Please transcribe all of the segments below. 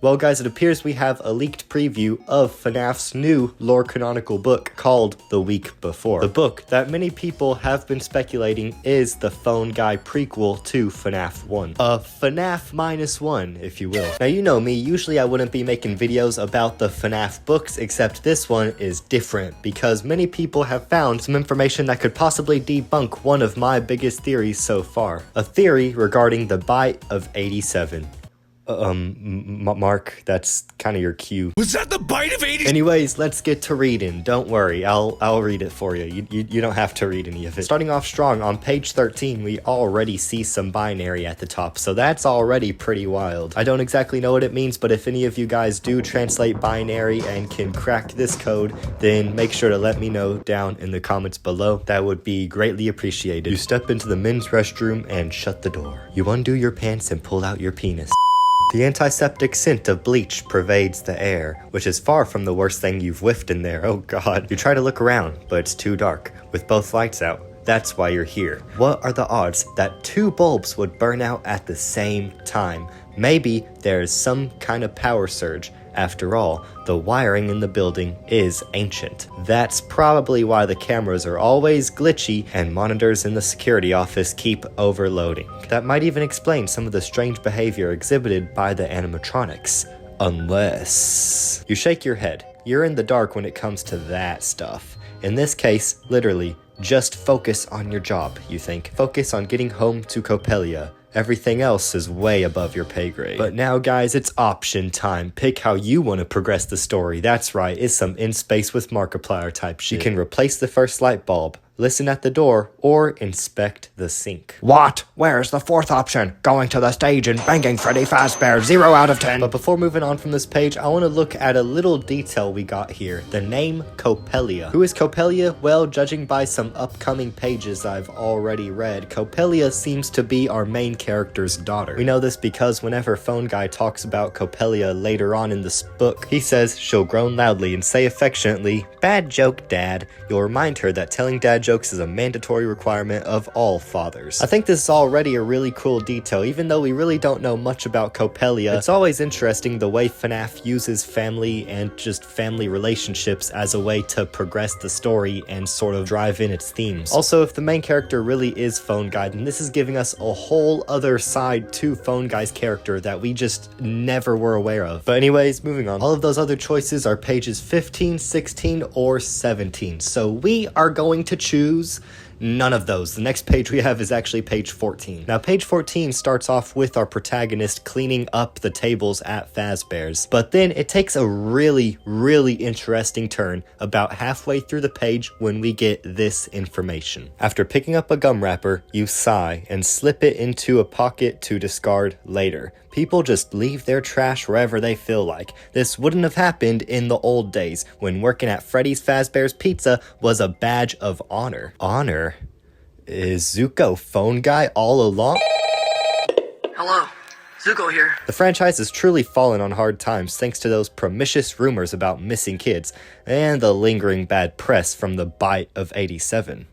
Well guys, it appears we have a leaked preview of FNAF's new lore canonical book called The Week Before. The book that many people have been speculating is the phone guy prequel to FNAF 1. A FNAF -1, if you will. Now you know me, usually I wouldn't be making videos about the FNAF books, except this one is different because many people have found some information that could possibly debunk one of my biggest theories so far. A theory regarding the bite of 87. Mark, that's kind of your cue. Was that the bite of 80? Anyways, let's get to reading. Don't worry, I'll read it for you. You don't have to read any of it. Starting off strong, on page 13, we already see some binary at the top, so that's already pretty wild. I don't exactly know what it means, but if any of you guys do translate binary and can crack this code, then make sure to let me know down in the comments below. That would be greatly appreciated. You step into the men's restroom and shut the door. You undo your pants and pull out your penis. The antiseptic scent of bleach pervades the air, which is far from the worst thing you've whiffed in there, oh god. You try to look around, but it's too dark, with both lights out. That's why you're here. What are the odds that 2 bulbs would burn out at the same time? Maybe there's some kind of power surge. After all, the wiring in the building is ancient. That's probably why the cameras are always glitchy and monitors in the security office keep overloading. That might even explain some of the strange behavior exhibited by the animatronics. Unless... You shake your head. You're in the dark when it comes to that stuff. In this case, literally, just focus on your job, you think. Focus on getting home to Coppelia. Everything else is way above your pay grade. But now guys, it's option time. Pick how you want to progress the story. That's right, it's some in space with Markiplier type shit. You can replace the first light bulb, listen at the door, or inspect the sink. What? Where's the 4th option? Going to the stage and banging Freddy Fazbear, 0 out of 10. But before moving on from this page, I want to look at a little detail we got here. The name Coppelia. Who is Coppelia? Well, judging by some upcoming pages I've already read, Coppelia seems to be our main character's daughter. We know this because whenever Phone Guy talks about Coppelia later on in this book, he says she'll groan loudly and say affectionately, "Bad joke, Dad." You'll remind her that telling dad jokes is a mandatory requirement of all fathers. I think this is already a really cool detail. Even though we really don't know much about Coppelia, it's always interesting the way FNAF uses family and just family relationships as a way to progress the story and sort of drive in its themes. Also, if the main character really is Phone Guy, then this is giving us a whole other side to Phone Guy's character that we just never were aware of. But anyways, moving on. All of those other choices are pages 15, 16, or 17. So we are going to choose none of those. The next page we have is actually page 14. Now, page 14 starts off with our protagonist cleaning up the tables at Fazbear's, but then it takes a really interesting turn about halfway through the page when we get this information. After picking up a gum wrapper, you sigh and slip it into a pocket to discard later. People just leave their trash wherever they feel like. This wouldn't have happened in the old days, when working at Freddy's Fazbear's Pizza was a badge of honor. Honor? Is Zuko Phone Guy all along? Hello, Zuko here. The franchise has truly fallen on hard times thanks to those pernicious rumors about missing kids, and the lingering bad press from the bite of 87.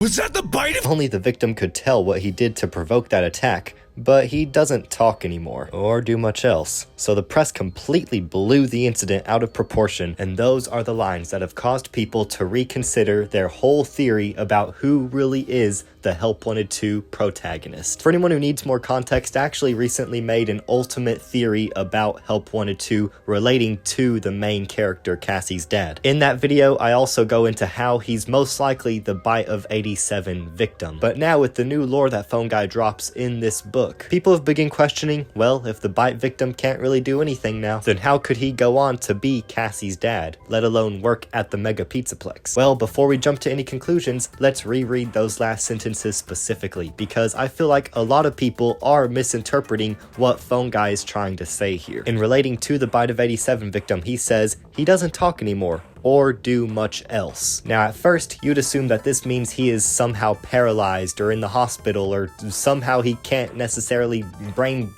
Was that the bite of... Only the victim could tell what he did to provoke that attack, but he doesn't talk anymore, or do much else. So the press completely blew the incident out of proportion, and those are the lines that have caused people to reconsider their whole theory about who really is the Help Wanted 2 protagonist. For anyone who needs more context, I actually recently made an ultimate theory about Help Wanted 2 relating to the main character, Cassie's dad. In that video, I also go into how he's most likely the Bite of 87 victim. But now with the new lore that Phone Guy drops in this book, people have begun questioning, well, if the Bite victim can't really do anything now, then how could he go on to be Cassie's dad, let alone work at the Mega Pizzaplex? Well, before we jump to any conclusions, let's reread those last sentences specifically, because I feel like a lot of people are misinterpreting what Phone Guy is trying to say here. In relating to the Bite of 87 victim, he says he doesn't talk anymore, or do much else. Now at first, you'd assume that this means he is somehow paralyzed or in the hospital, or somehow he can't necessarily brain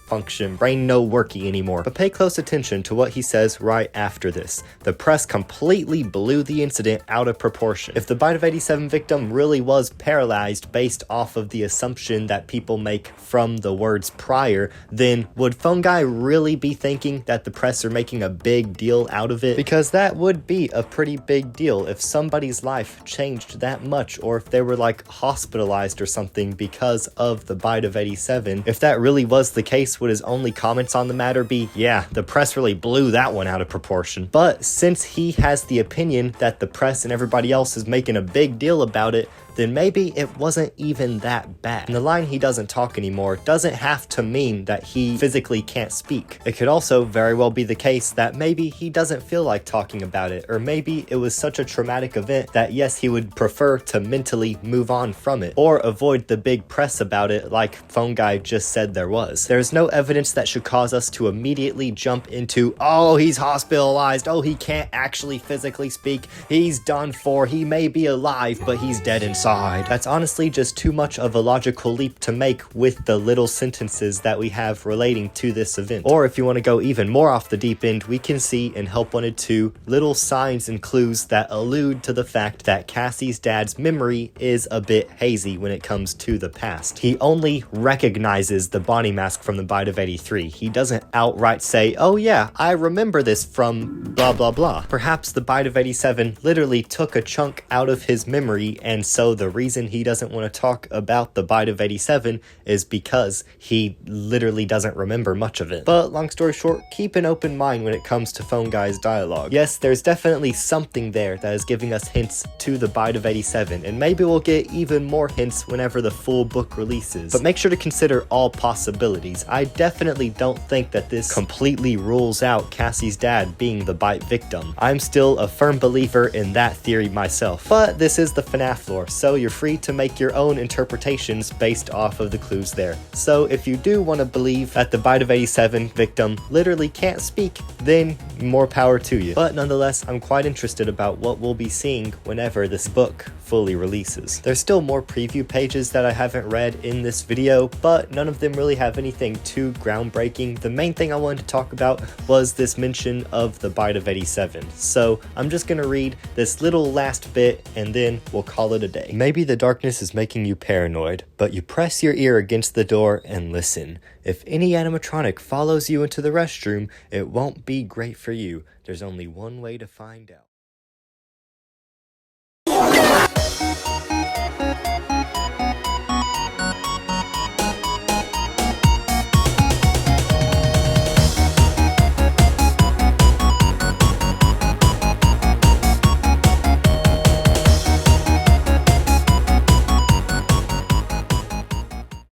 no working anymore. But pay close attention to what he says right after this. The press completely blew the incident out of proportion. If the Bite of 87 victim really was paralyzed based off of the assumption that people make from the words prior, then would Phone Guy really be thinking that the press are making a big deal out of it? Because that would be a pretty big deal if somebody's life changed that much, or if they were like hospitalized or something because of the Bite of 87. If that really was the case, would his only comments on the matter be, yeah, the press really blew that one out of proportion? But since he has the opinion that the press and everybody else is making a big deal about it, then maybe it wasn't even that bad. And the line "he doesn't talk anymore" doesn't have to mean that he physically can't speak. It could also very well be the case that maybe he doesn't feel like talking about it, or maybe it was such a traumatic event that yes, he would prefer to mentally move on from it, or avoid the big press about it like Phone Guy just said there was. There's no evidence that should cause us to immediately jump into, oh, he's hospitalized, oh, he can't actually physically speak, he's done for, he may be alive, but he's dead inside. That's honestly just too much of a logical leap to make with the little sentences that we have relating to this event. Or if you want to go even more off the deep end, we can see in Help Wanted 2 little signs and clues that allude to the fact that Cassie's dad's memory is a bit hazy when it comes to the past. He only recognizes the body mask from the Bite of 83. He doesn't outright say, oh yeah, I remember this from blah blah blah. Perhaps the Bite of 87 literally took a chunk out of his memory, and so the reason he doesn't want to talk about the Bite of 87 is because he literally doesn't remember much of it. But long story short, keep an open mind when it comes to Phone Guy's dialogue. Yes, there's definitely something there that is giving us hints to the Bite of 87, and maybe we'll get even more hints whenever the full book releases. But make sure to consider all possibilities. I definitely don't think that this completely rules out Cassie's dad being the Bite victim. I'm still a firm believer in that theory myself. But this is the FNAF lore, so you're free to make your own interpretations based off of the clues there. So if you do want to believe that the Bite of 87 victim literally can't speak, then more power to you. But nonetheless, I'm quite interested about what we'll be seeing whenever this book fully releases. There's still more preview pages that I haven't read in this video, but none of them really have anything too groundbreaking. The main thing I wanted to talk about was this mention of the Bite of 87. So I'm just gonna read this little last bit and then we'll call it a day. Maybe the darkness is making you paranoid, but you press your ear against the door and listen. If any animatronic follows you into the restroom, it won't be great for you. There's only one way to find out.